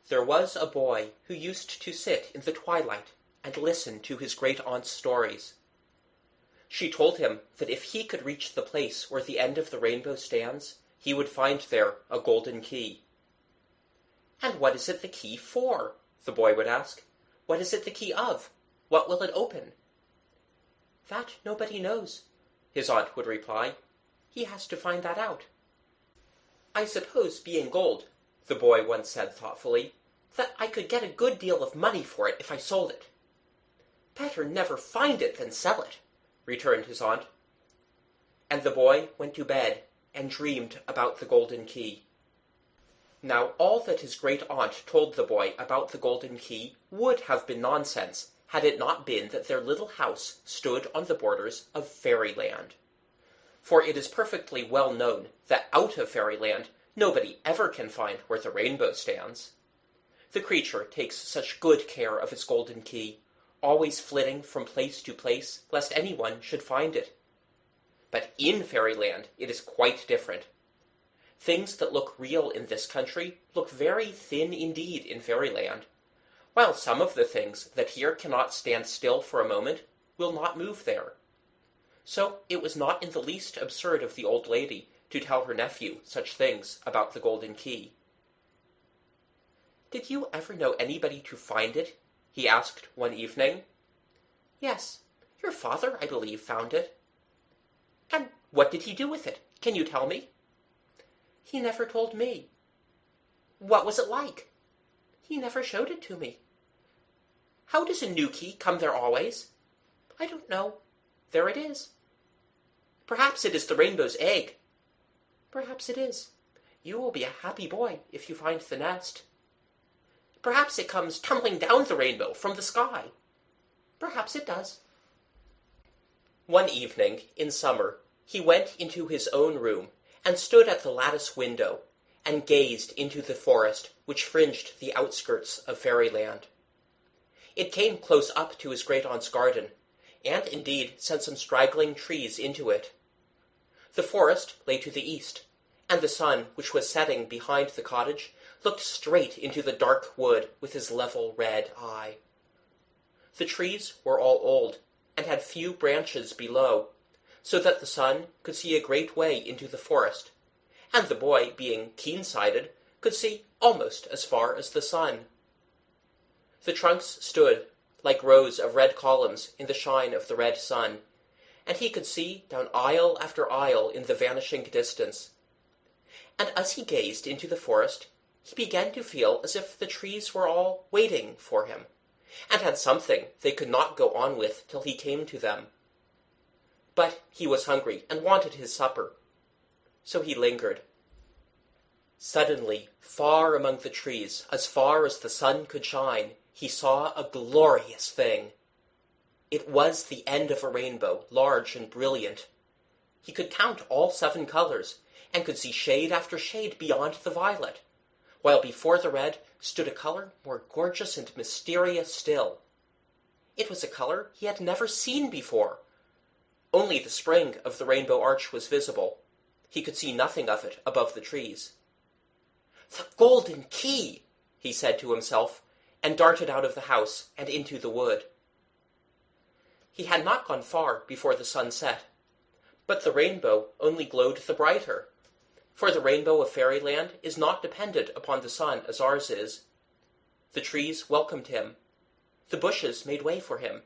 There was a boy who used to sit in the twilight and listen to his great-aunt's stories. She told him that if he could reach the place where the end of the rainbow stands, he would find there a golden key. "And what is it the key for?" the boy would ask. "What is it the key of? What will it open?" "That nobody knows," his aunt would reply. "He has to find that out." "I suppose, being gold," the boy once said thoughtfully, "that I could get a good deal of money for it if I sold it." "Better never find it than sell it," returned his aunt. And the boy went to bed and dreamed about the golden key. Now all that his great-aunt told the boy about the golden key would have been nonsense had it not been that their little house stood on the borders of fairyland. For it is perfectly well known that out of fairyland nobody ever can find where the rainbow stands. The creature takes such good care of its golden key, always flitting from place to place, lest anyone should find it. But in fairyland it is quite different. Things that look real in this country look very thin indeed in fairyland, while some of the things that here cannot stand still for a moment will not move there. So it was not in the least absurd of the old lady to tell her nephew such things about the golden key. "Did you ever know anybody to find it?" he asked one evening. "Yes, your father, I believe, found it." "And what did he do with it? Can you tell me?" "He never told me." "What was it like?" "He never showed it to me." "How does a new key come there always?" "I don't know. There it is." "Perhaps it is the rainbow's egg." "Perhaps it is. You will be a happy boy if you find the nest." "Perhaps it comes tumbling down the rainbow from the sky." "Perhaps it does." One evening, in summer, he went into his own room and stood at the lattice window and gazed into the forest which fringed the outskirts of fairyland. It came close up to his great-aunt's garden, and indeed sent some straggling trees into it. The forest lay to the east, and the sun, which was setting behind the cottage, looked straight into the dark wood with his level red eye. The trees were all old, and had few branches below, so that the sun could see a great way into the forest, and the boy, being keen-sighted, could see almost as far as the sun. The trunks stood like rows of red columns in the shine of the red sun, and he could see down aisle after aisle in the vanishing distance. And as he gazed into the forest, he began to feel as if the trees were all waiting for him, and had something they could not go on with till he came to them. But he was hungry and wanted his supper, so he lingered. Suddenly, far among the trees, as far as the sun could shine, he saw a glorious thing. It was the end of a rainbow, large and brilliant. He could count all 7 colors, and could see shade after shade beyond the violet, while before the red stood a color more gorgeous and mysterious still. It was a color he had never seen before. Only the spring of the rainbow arch was visible. He could see nothing of it above the trees. "The golden key!" he said to himself, and darted out of the house and into the wood. He had not gone far before the sun set, but the rainbow only glowed the brighter, for the rainbow of fairyland is not dependent upon the sun as ours is. The trees welcomed him. The bushes made way for him.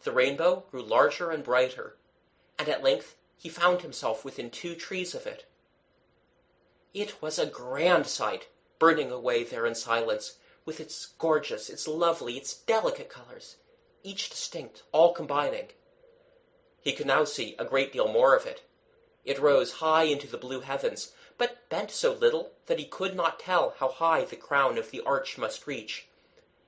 The rainbow grew larger and brighter, and at length he found himself within 2 trees of it. It was a grand sight, burning away there in silence, with its gorgeous, its lovely, its delicate colors, each distinct, all combining. He could now see a great deal more of it. It rose high into the blue heavens, but bent so little that he could not tell how high the crown of the arch must reach.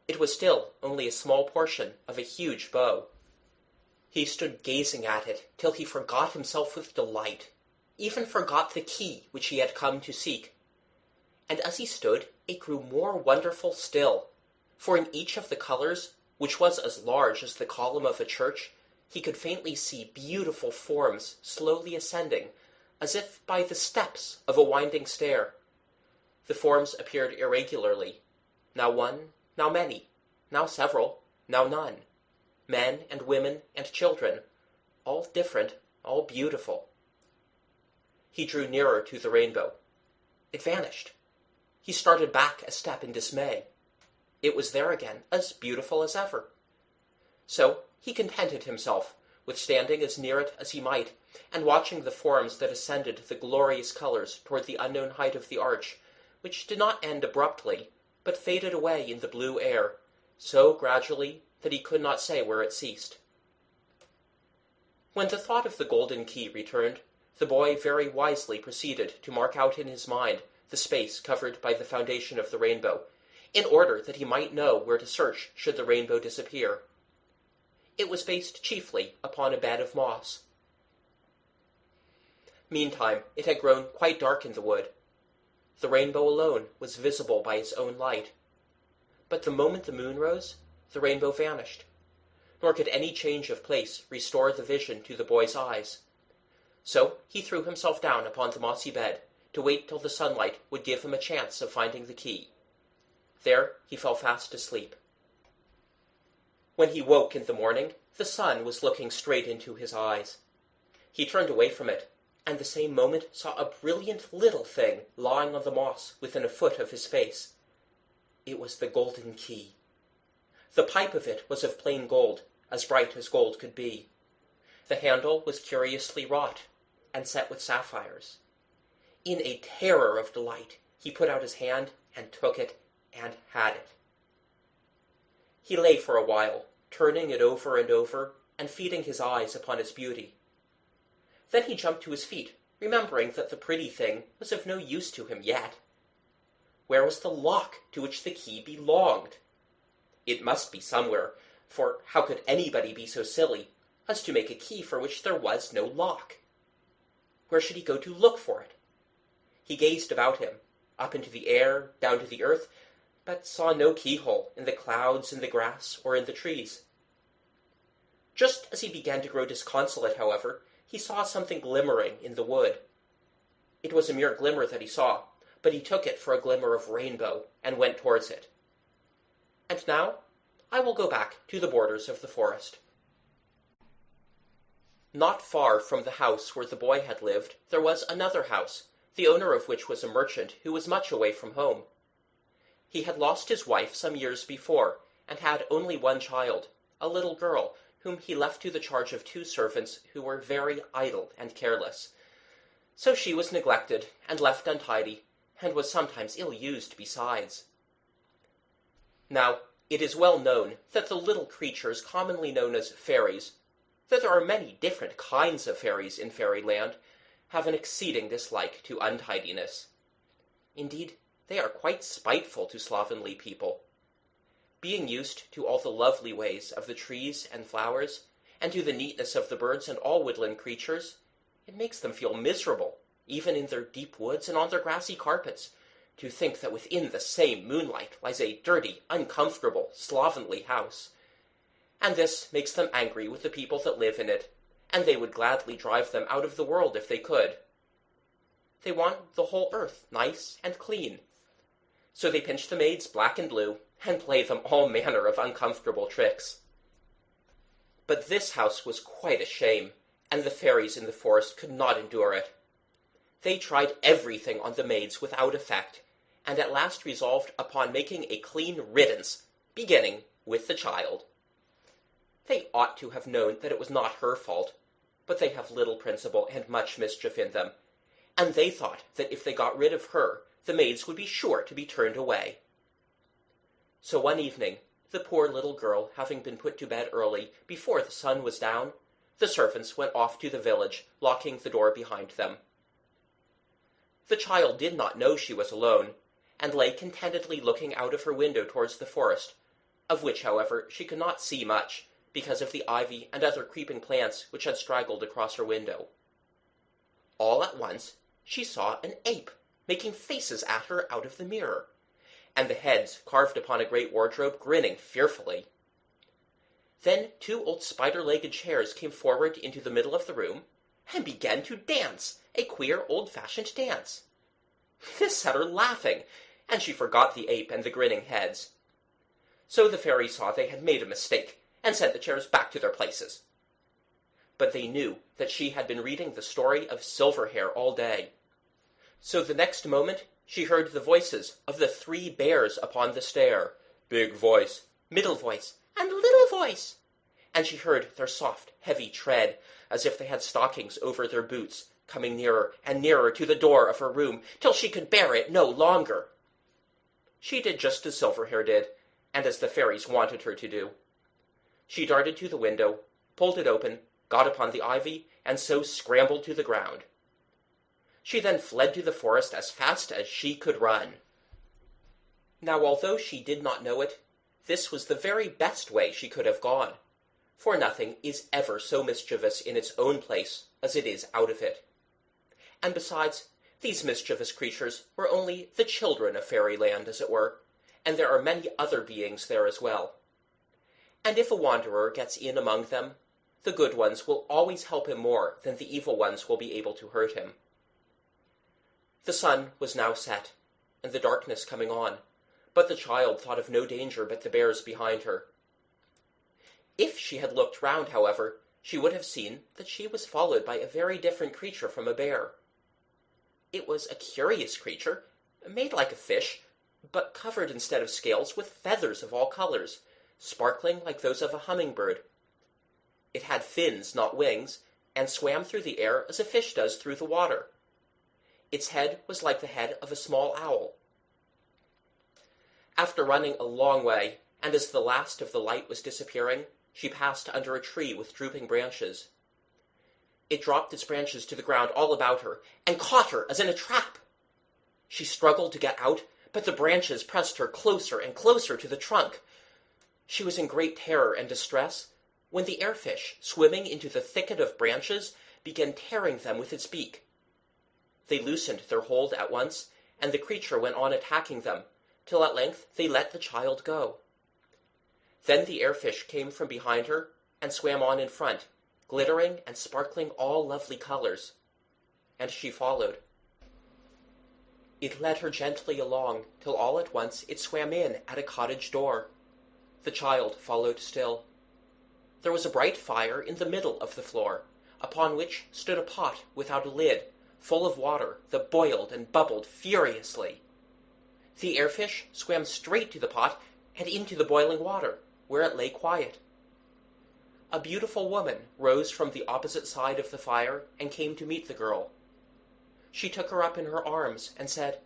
It was still only a small portion of a huge bow. He stood gazing at it till he forgot himself with delight, even forgot the key which he had come to seek. And as he stood, it grew more wonderful still, for in each of the colors, which was as large as the column of a church, he could faintly see beautiful forms slowly ascending, as if by the steps of a winding stair. The forms appeared irregularly. Now one, now many, now several, now none. Men and women and children, all different, all beautiful. He drew nearer to the rainbow. It vanished. He started back a step in dismay. It was there again, as beautiful as ever. So he contented himself with standing as near it as he might, and watching the forms that ascended the glorious colors toward the unknown height of the arch, which did not end abruptly, but faded away in the blue air, so gradually that he could not say where it ceased. When the thought of the golden key returned, the boy very wisely proceeded to mark out in his mind the space covered by the foundation of the rainbow, in order that he might know where to search should the rainbow disappear. It was based chiefly upon a bed of moss. Meantime, it had grown quite dark in the wood. The rainbow alone was visible by its own light. But the moment the moon rose, the rainbow vanished, nor could any change of place restore the vision to the boy's eyes. So he threw himself down upon the mossy bed, to wait till the sunlight would give him a chance of finding the key. There he fell fast asleep. When he woke in the morning, the sun was looking straight into his eyes. He turned away from it, and the same moment saw a brilliant little thing lying on the moss within a foot of his face. It was the golden key. The pipe of it was of plain gold, as bright as gold could be. The handle was curiously wrought, and set with sapphires. In a terror of delight, he put out his hand and took it, and had it. He lay for a while, turning it over and over, and feeding his eyes upon its beauty. Then he jumped to his feet, remembering that the pretty thing was of no use to him yet. Where was the lock to which the key belonged? It must be somewhere, for how could anybody be so silly as to make a key for which there was no lock? Where should he go to look for it? He gazed about him, up into the air, down to the earth, but saw no keyhole in the clouds, in the grass, or in the trees. Just as he began to grow disconsolate, however, he saw something glimmering in the wood. It was a mere glimmer that he saw, but he took it for a glimmer of rainbow, and went towards it. And now I will go back to the borders of the forest. Not far from the house where the boy had lived, there was another house, the owner of which was a merchant who was much away from home. He had lost his wife some years before, and had only one child, a little girl, whom he left to the charge of 2 servants who were very idle and careless. So she was neglected, and left untidy, and was sometimes ill-used besides. Now, it is well known that the little creatures commonly known as fairies, though there are many different kinds of fairies in fairyland, have an exceeding dislike to untidiness. Indeed, they are quite spiteful to slovenly people. Being used to all the lovely ways of the trees and flowers, and to the neatness of the birds and all woodland creatures, it makes them feel miserable, even in their deep woods and on their grassy carpets, to think that within the same moonlight lies a dirty, uncomfortable, slovenly house. And this makes them angry with the people that live in it, and they would gladly drive them out of the world if they could. They want the whole earth nice and clean. So they pinch the maids black and blue, and play them all manner of uncomfortable tricks. But this house was quite a shame, and the fairies in the forest could not endure it. They tried everything on the maids without effect, and at last resolved upon making a clean riddance, beginning with the child. They ought to have known that it was not her fault, but they have little principle and much mischief in them, and they thought that if they got rid of her, the maids would be sure to be turned away. So one evening, the poor little girl having been put to bed early, before the sun was down, the servants went off to the village, locking the door behind them. The child did not know she was alone, and lay contentedly looking out of her window towards the forest, of which, however, she could not see much, because of the ivy and other creeping plants which had straggled across her window. All at once she saw an ape making faces at her out of the mirror, and the heads carved upon a great wardrobe grinning fearfully. Then 2 old spider-legged chairs came forward into the middle of the room, and began to dance, a queer old-fashioned dance. This set her laughing, and she forgot the ape and the grinning heads. So the fairy saw they had made a mistake, and sent the chairs back to their places. But they knew that she had been reading the story of Silverhair all day. So the next moment she heard the voices of the 3 bears upon the stair, big voice, middle voice, and little voice, and she heard their soft, heavy tread, as if they had stockings over their boots, coming nearer and nearer to the door of her room, till she could bear it no longer. She did just as Silverhair did, and as the fairies wanted her to do. She darted to the window, pulled it open, got upon the ivy, and so scrambled to the ground. She then fled to the forest as fast as she could run. Now, although she did not know it, this was the very best way she could have gone, for nothing is ever so mischievous in its own place as it is out of it. And besides, these mischievous creatures were only the children of fairyland, as it were, and there are many other beings there as well. And if a wanderer gets in among them, the good ones will always help him more than the evil ones will be able to hurt him. The sun was now set, and the darkness coming on, but the child thought of no danger but the bears behind her. If she had looked round, however, she would have seen that she was followed by a very different creature from a bear. It was a curious creature, made like a fish, but covered instead of scales with feathers of all colors, sparkling like those of a hummingbird. It had fins, not wings, and swam through the air as a fish does through the water. Its head was like the head of a small owl. After running a long way, and as the last of the light was disappearing, she passed under a tree with drooping branches. It dropped its branches to the ground all about her, and caught her as in a trap. She struggled to get out, but the branches pressed her closer and closer to the trunk. She was in great terror and distress, when the airfish, swimming into the thicket of branches, began tearing them with its beak. They loosened their hold at once, and the creature went on attacking them, till at length they let the child go. Then the airfish came from behind her, and swam on in front, glittering and sparkling all lovely colors, and she followed. It led her gently along, till all at once it swam in at a cottage door. The child followed still. There was a bright fire in the middle of the floor, upon which stood a pot without a lid, full of water that boiled and bubbled furiously. The airfish swam straight to the pot and into the boiling water, where it lay quiet. A beautiful woman rose from the opposite side of the fire and came to meet the girl. She took her up in her arms and said,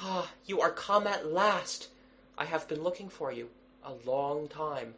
"Ah, you are come at last! I have been looking for you a long time."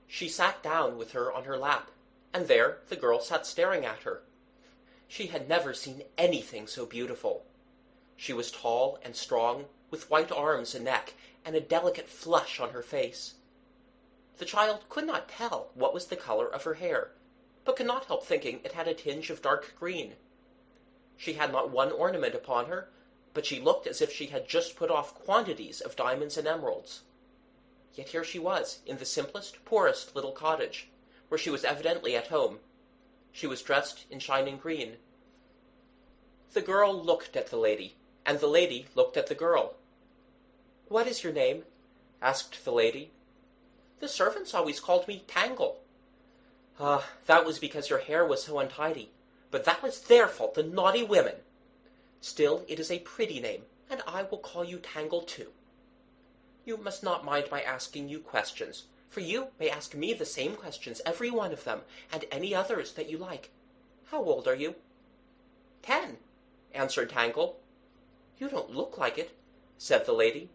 She sat down with her on her lap, and there the girl sat staring at her. She had never seen anything so beautiful. She was tall and strong, with white arms and neck, and a delicate flush on her face. The child could not tell what was the color of her hair, but could not help thinking it had a tinge of dark green. She had not one ornament upon her, but she looked as if she had just put off quantities of diamonds and emeralds. Yet here she was, in the simplest, poorest little cottage, where she was evidently at home. She was dressed in shining green. The girl looked at the lady, and the lady looked at the girl. "What is your name?" asked the lady. "The servants always called me Tangle." "Ah, that was because your hair was so untidy, but that was their fault, the naughty women. Still, it is a pretty name, and I will call you Tangle too. You must not mind my asking you questions, for you may ask me the same questions, every one of them, and any others that you like. How old are you?" "10," answered Tangle. "You don't look like it," said the lady.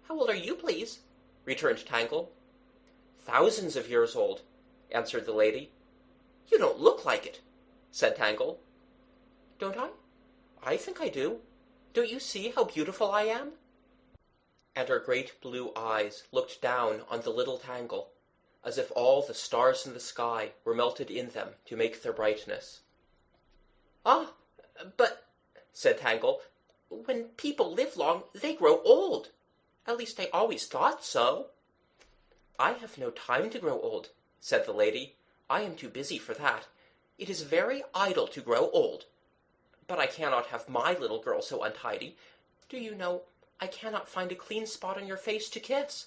"How old are you, please?" returned Tangle. "Thousands of years old," answered the lady. "You don't look like it," said Tangle. "Don't I? I think I do. Don't you see how beautiful I am?" And her great blue eyes looked down on the little Tangle, as if all the stars in the sky were melted in them to make their brightness. "Ah, but," said Tangle, "when people live long, they grow old. At least I always thought so." "I have no time to grow old," said the lady. "I am too busy for that. It is very idle to grow old. But I cannot have my little girl so untidy. Do you know, I cannot find a clean spot on your face to kiss.